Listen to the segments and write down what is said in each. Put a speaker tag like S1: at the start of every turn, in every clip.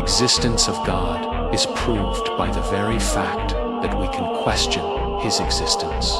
S1: existence of God is proved by the very fact that we can question his existence.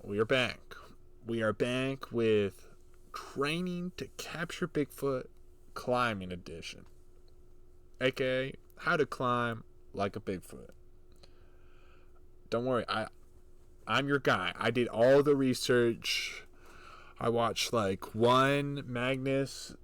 S2: We are back. We are back with Training to Capture Bigfoot Climbing Edition, aka how to climb like a Bigfoot. Don't worry, I'm your guy. I did all the research. I watched like one Magnus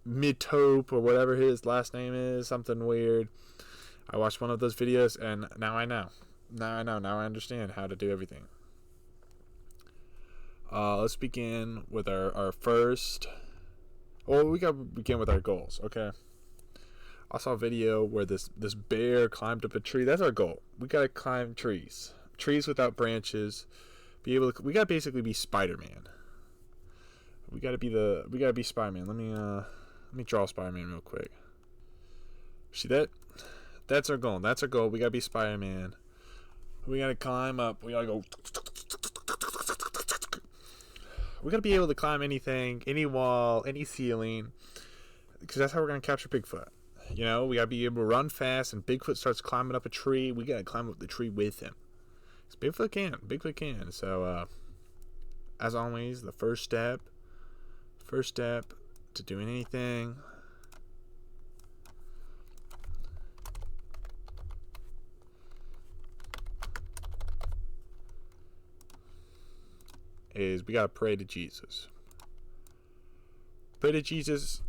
S2: Midto or whatever his last name is, something weird. I watched one of those videos and now I know. Now I understand how to do everything. Let's begin with our first. Well, we gotta begin with our goals, okay? I saw a video where this bear climbed up a tree. That's our goal. We gotta climb trees without branches. We gotta basically be Spider-Man. We gotta be Spider-Man. Let me draw Spider-Man real quick. See that? That's our goal. We gotta be Spider-Man. We gotta climb up. We gotta go. We gotta be able to climb anything, any wall, any ceiling, because that's how we're gonna capture Bigfoot. You know, we gotta be able to run fast, and Bigfoot starts climbing up a tree. We gotta climb up the tree with him. Bigfoot can. So, as always, the first step to doing anything is we gotta pray to Jesus. Pray to Jesus.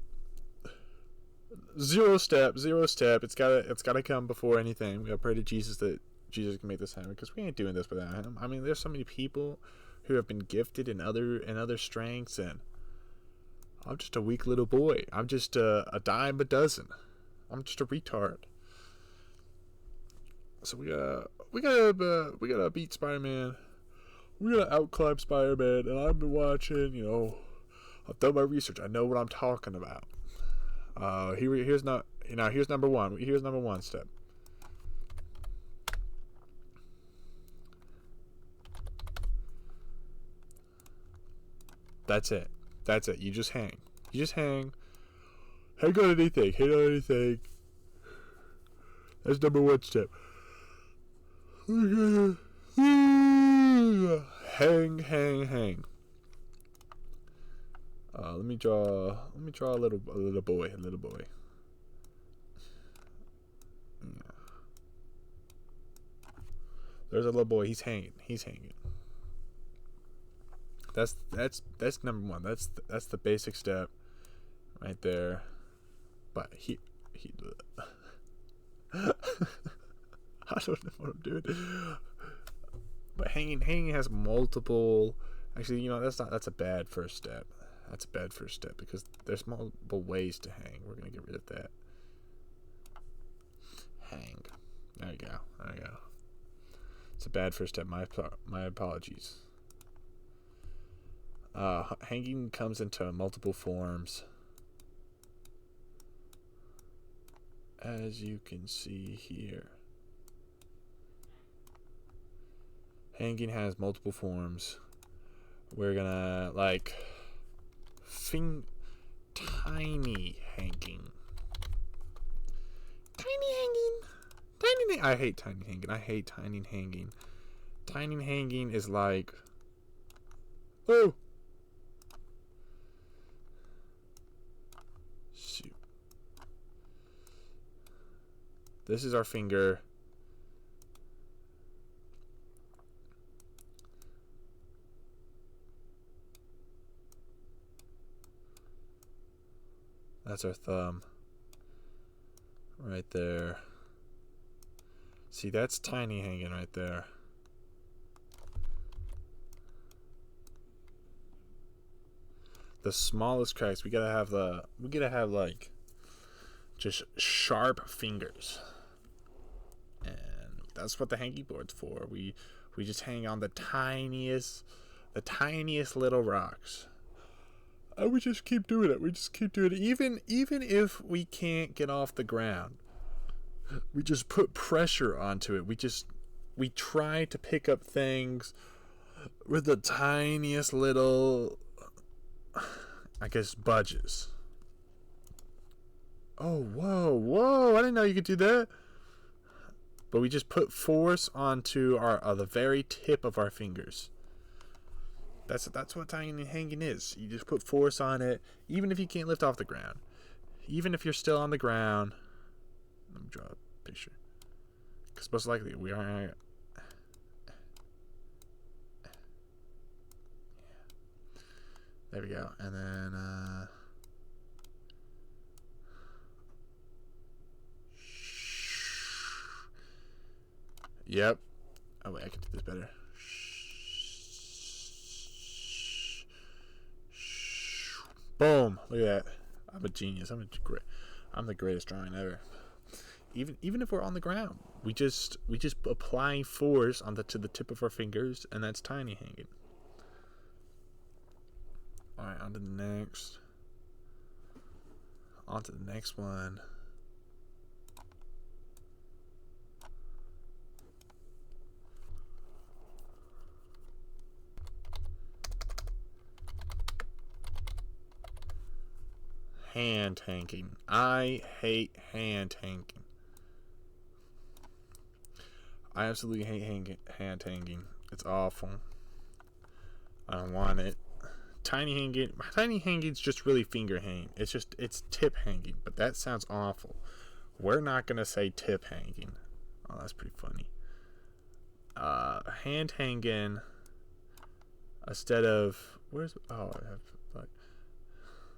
S2: Zero step. It's gotta come before anything. We gotta pray to Jesus that Jesus can make this happen, because we ain't doing this without him. I mean, there's so many people who have been gifted in other strengths, and I'm just a weak little boy. I'm just a dime a dozen. I'm just a retard. So we gotta beat Spider-Man. We gotta outclimb Spider-Man, and I've been watching. You know, I've done my research. I know what I'm talking about. Here's number one. Here's number one step. That's it. You just hang. Hang on anything. That's number one step. Hang. Let me draw a little boy. There's a little boy. He's hanging. That's number one. That's the basic step right there. But he I don't know what I'm doing. But hanging has multiple. Actually, you know, that's a bad first step. Because there's multiple ways to hang. We're gonna get rid of that. Hang. There you go. It's a bad first step. My apologies. Hanging comes into multiple forms, as you can see here. Hanging has multiple forms. We're gonna tiny hanging. I hate tiny hanging. Tiny hanging is like, oh, shoot. This is our finger. That's our thumb. Right there. See, that's tiny hanging right there. The smallest cracks, we gotta have like just sharp fingers. And that's what the hangy board's for. We just hang on the tiniest little rocks. And we just keep doing it. Even if we can't get off the ground, we just put pressure onto it. We try to pick up things with the tiniest little, I guess, budges. Oh, whoa! I didn't know you could do that. But we just put force onto the very tip of our fingers. That's what tiny hanging is. You just put force on it, even if you can't lift off the ground. Even if you're still on the ground. Let me draw a picture. Because most likely we are. There we go. And then yep. Oh wait, I can do this better. Boom! Look at that. I'm a genius. I'm the greatest drawing ever. Even if we're on the ground, we just apply force to the tip of our fingers, and that's tiny hanging. All right, on to the next. On to the next one. Hand hanging. I hate hand hanging. I absolutely hate hand hanging. It's awful. I don't want it. Tiny hanging's just really finger hanging. It's tip hanging, but that sounds awful. We're not gonna say tip hanging. Oh, that's pretty funny. Hand hanging. Instead of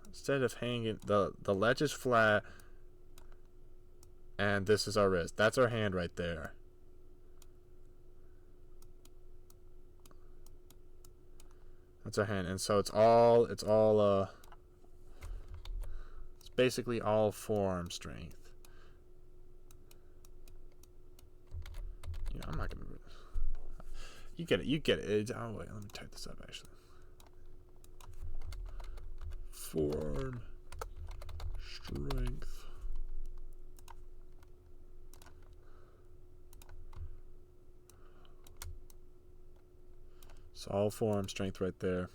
S2: instead of hanging, the ledge is flat, and this is our wrist. That's our hand right there. That's our hand, and so it's basically all forearm strength. I'm not gonna. You get it. Oh wait, let me type this up actually. Forearm strength. It's all forearm strength right there.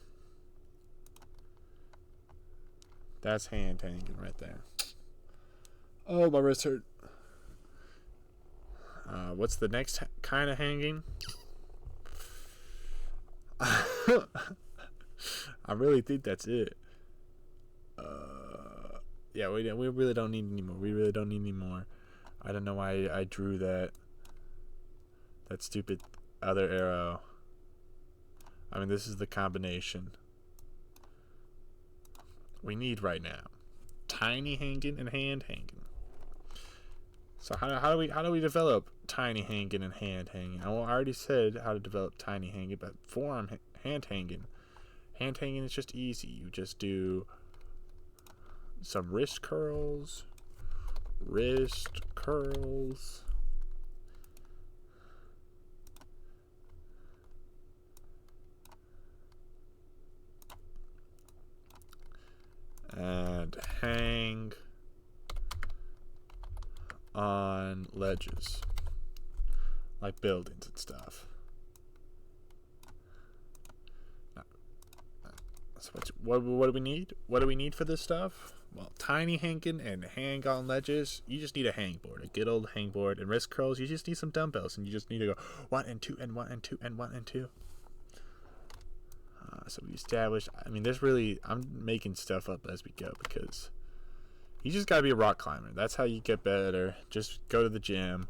S2: That's hand hanging right there. Oh, my wrist hurt. What's the next kind of hanging? I really think that's it. Yeah, we really don't need any more. We really don't need any more. I don't know why I drew that stupid other arrow. I mean, this is the combination we need right now. Tiny hanging and hand hanging. So how do we develop tiny hanging and hand hanging? I already said how to develop tiny hanging, but hand hanging. Hand hanging is just easy. You just do some wrist curls. And hang on ledges, like buildings and stuff. So what do we need? What do we need for this stuff? Well, tiny hanging and hang on ledges. You just need a hangboard, a good old hangboard, and wrist curls. You just need some dumbbells, and you just need to go 1 and 2 and 1 and 2 and 1 and 2. So we established. I mean, I'm making stuff up as we go because you just gotta be a rock climber. That's how you get better. Just go to the gym.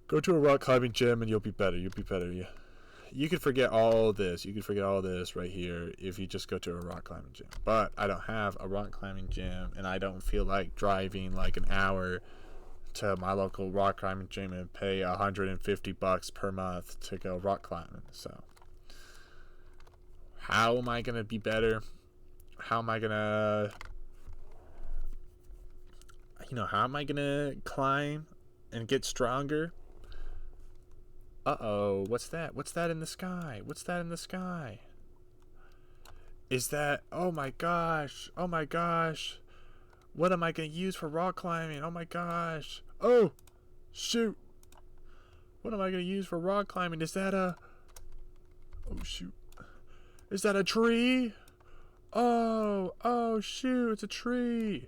S2: Go to a rock climbing gym, and you'll be better. Yeah. You could forget all this. You could forget all this right here if you just go to a rock climbing gym. But I don't have a rock climbing gym, and I don't feel like driving like an hour to my local rock climbing gym and pay $150 per month to go rock climbing. So how am I gonna be better? How am I gonna climb and get stronger? Uh-oh, what's that? What's that in the sky? Is that, oh my gosh. What am I going to use for rock climbing? Oh my gosh. Oh, shoot. What am I going to use for rock climbing? Is that a... Oh, shoot. Is that a tree? Oh, shoot. It's a tree.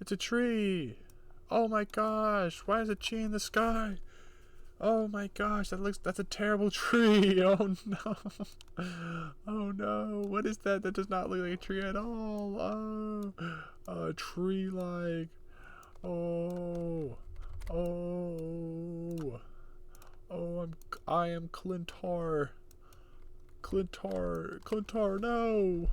S2: It's a tree. Oh my gosh. Why is a tree in the sky? Oh my gosh. That's a terrible tree. Oh no. Oh no. What is that? That does not look like a tree at all. Oh, a tree like. Oh. Oh. Oh, I am Clintar. Clintar, no!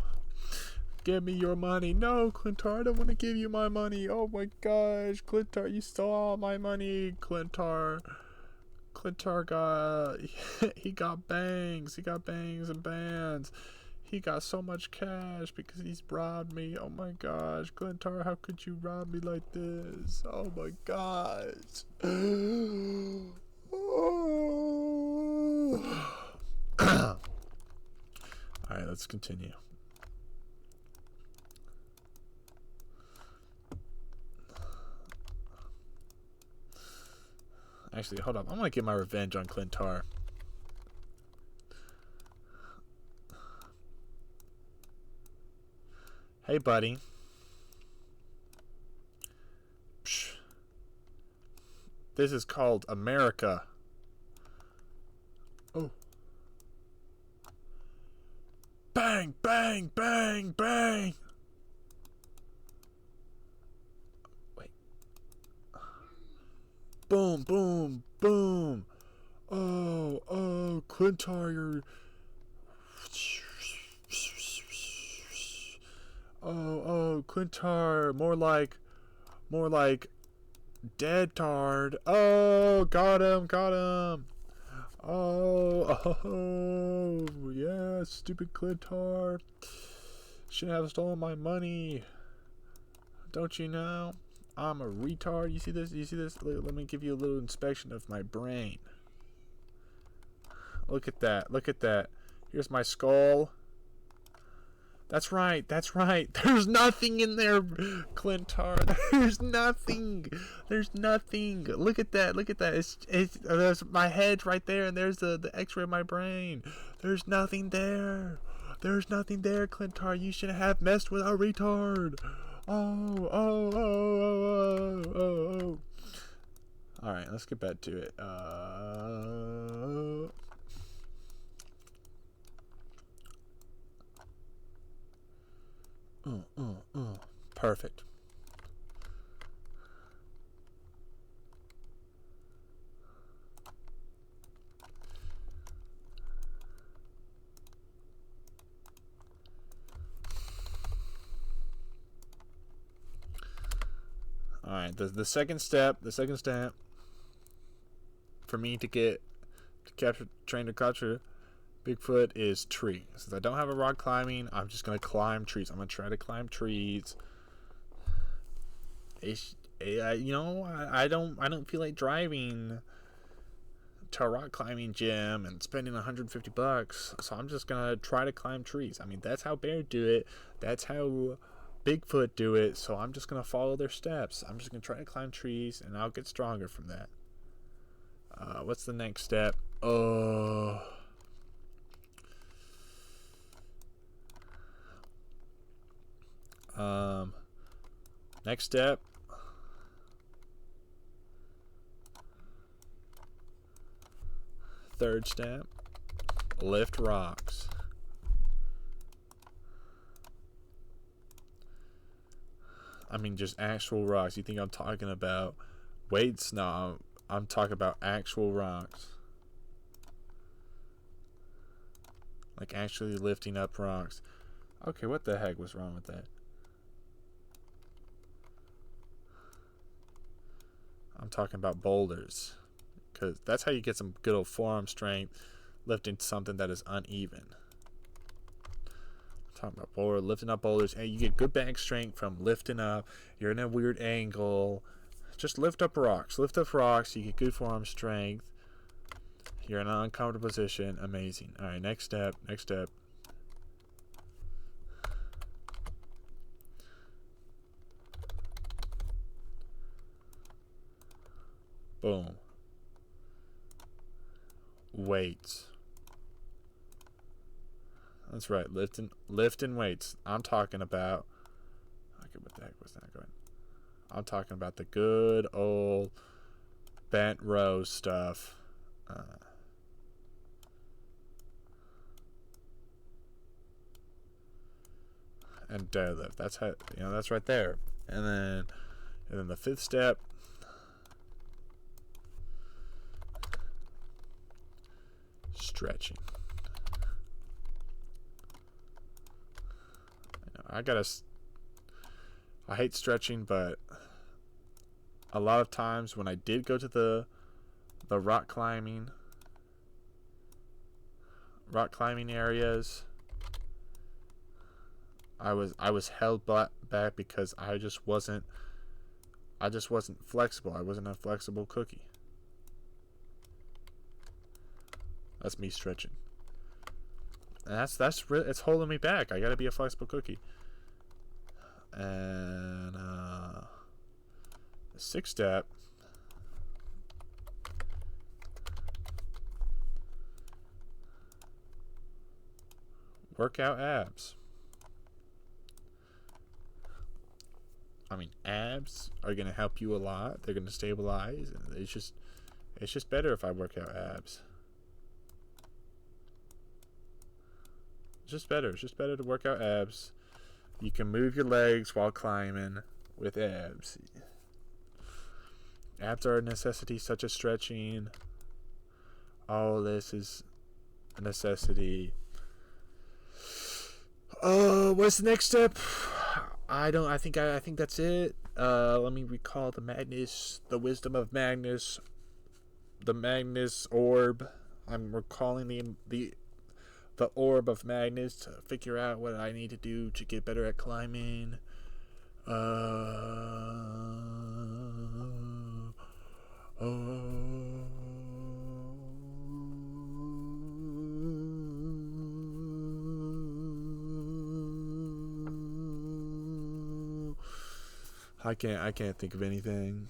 S2: Give me your money. No, Clintar, I don't want to give you my money. Oh my gosh, Clintar, you stole all my money, Clintar. Clintar he got bangs. He got bangs and bands. He got so much cash because he's robbed me. Oh my gosh, Clintar, how could you rob me like this? Oh my gosh. Alright, let's continue. Actually, hold up. I'm gonna get my revenge on Clintar. Hey, buddy. Psh. This is called America. Oh. Bang, bang, bang, bang. Wait. Boom, boom, boom. Oh, Clintar, you're... Oh, Clintar, more like dead tard. Oh, got him. Oh, yeah, stupid Clintar. Shouldn't have stolen my money. Don't you know? I'm a retard. You see this? Let me give you a little inspection of my brain. Look at that. Here's my skull. That's right. There's nothing in there, Clintar. There's nothing. Look at that. There's my head right there, and there's the X-ray of my brain. There's nothing there. Clintar. You shouldn't have messed with our retard. Oh. All right, let's get back to it. Perfect. All right, the second step for me to train to capture Bigfoot is tree. Since I don't have a rock climbing, I'm just gonna climb trees. I'm gonna try to climb trees. I don't feel like driving to a rock climbing gym and spending $150, so I'm just gonna try to climb trees. I mean, that's how bears do it. That's how Bigfoot do it. So I'm just gonna follow their steps. I'm just gonna try to climb trees, and I'll get stronger from that. What's the next step? Next step. Third step. Lift rocks. I mean, just actual rocks. You think I'm talking about weights? No, I'm talking about actual rocks. Like actually lifting up rocks. Okay, what the heck was wrong with that? I'm talking about boulders. Because that's how you get some good old forearm strength lifting something that is uneven. I'm talking about boulder, lifting up boulders. And you get good back strength from lifting up. You're in a weird angle. Just lift up rocks. You get good forearm strength. You're in an uncomfortable position. Amazing. All right, next step. Boom. Weights. That's right, lifting weights. I'm talking about. Okay, what the heck was that going? I'm talking about the good old bent row stuff. And deadlift. That's how, that's right there. And then the fifth step. Stretching. I hate stretching, but a lot of times when I did go to the rock climbing areas, I was held back because I just wasn't flexible. I wasn't a flexible cookie. That's me stretching. And that's really, it's holding me back. I gotta be a flexible cookie. And the sixth step. Workout abs. I mean, abs are gonna help you a lot. They're gonna stabilize. It's just better if I work out abs. It's just better. It's just better to work out abs. You can move your legs while climbing with abs. Abs are a necessity, such as stretching. All this is a necessity. What's the next step? I think that's it. Let me recall the wisdom of Magnus, the Magnus orb. I'm recalling the orb of Magnus to figure out what I need to do to get better at climbing. I can't think of anything.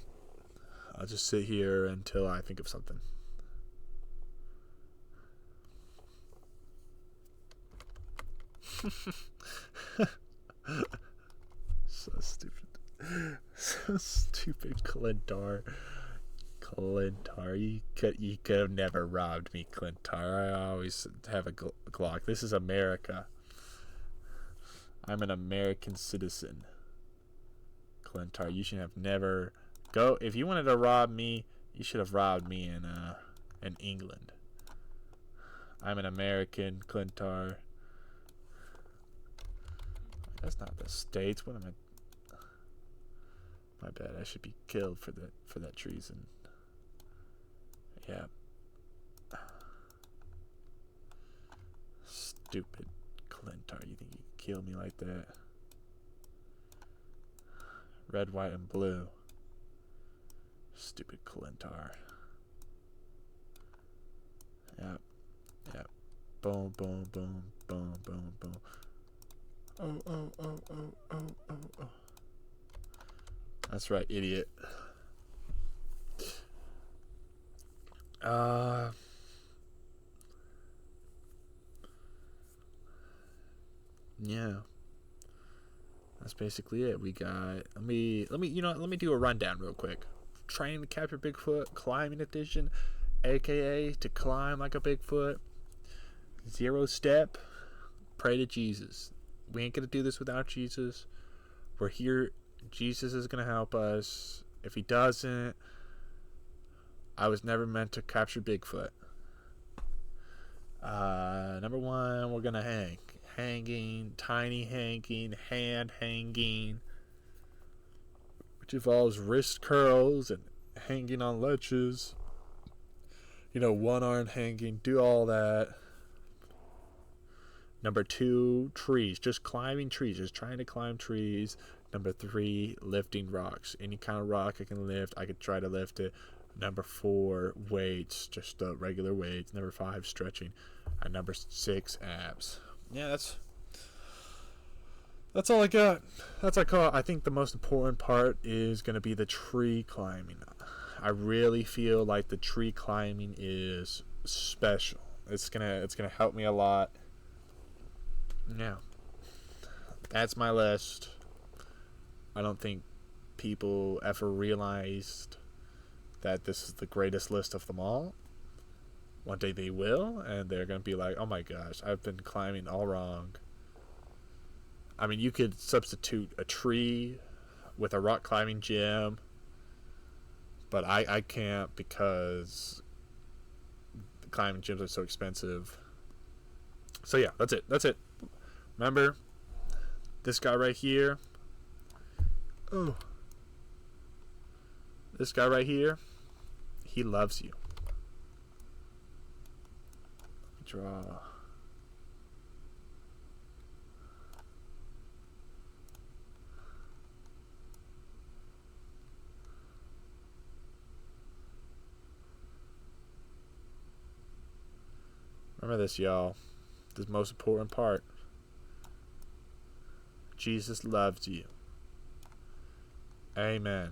S2: I'll just sit here until I think of something. So stupid. So stupid, Clintar. You could have never robbed me, Clintar. I always have a Glock. This is America. I'm an American citizen. Clintar, you should have never if you wanted to rob me, you should have robbed me in England. I'm an American, Clintar. That's not the States. What am I? My bad. I should be killed for that treason. Yeah. Stupid Clintar. You think you can kill me like that? Red, white, and blue. Stupid Clintar. Yep. Boom, boom, boom, boom, boom, boom. Oh. That's right, idiot. Yeah. That's basically it. We got let me do a rundown real quick. Training to capture Bigfoot, climbing edition, aka to climb like a Bigfoot. 0 step, pray to Jesus. We ain't gonna do this without Jesus. We're here. Jesus is gonna help us. If he doesn't, I was never meant to capture Bigfoot. Number 1, we're gonna hanging, tiny hanging, hand hanging, which involves wrist curls and hanging on ledges. One arm hanging, do all that. Number 2, trees, just climbing trees, just trying to climb trees. Number 3, lifting rocks. Any kind of rock I can lift, I could try to lift it. Number 4, weights, just the regular weights. Number 5, stretching. And number 6, abs. Yeah, that's all I got. I think the most important part is going to be the tree climbing. I really feel like the tree climbing is special. It's gonna help me a lot. Yeah, that's my list. I don't think people ever realized that this is the greatest list of them all. One day they will, and they're gonna be like, "Oh my gosh, I've been climbing all wrong." I mean, you could substitute a tree with a rock climbing gym, but I can't because the climbing gyms are so expensive. So yeah, that's it. Remember, this guy right here. Oh. This guy right here, he loves you. Draw. Remember this, y'all. This most important part. Jesus loves you. Amen.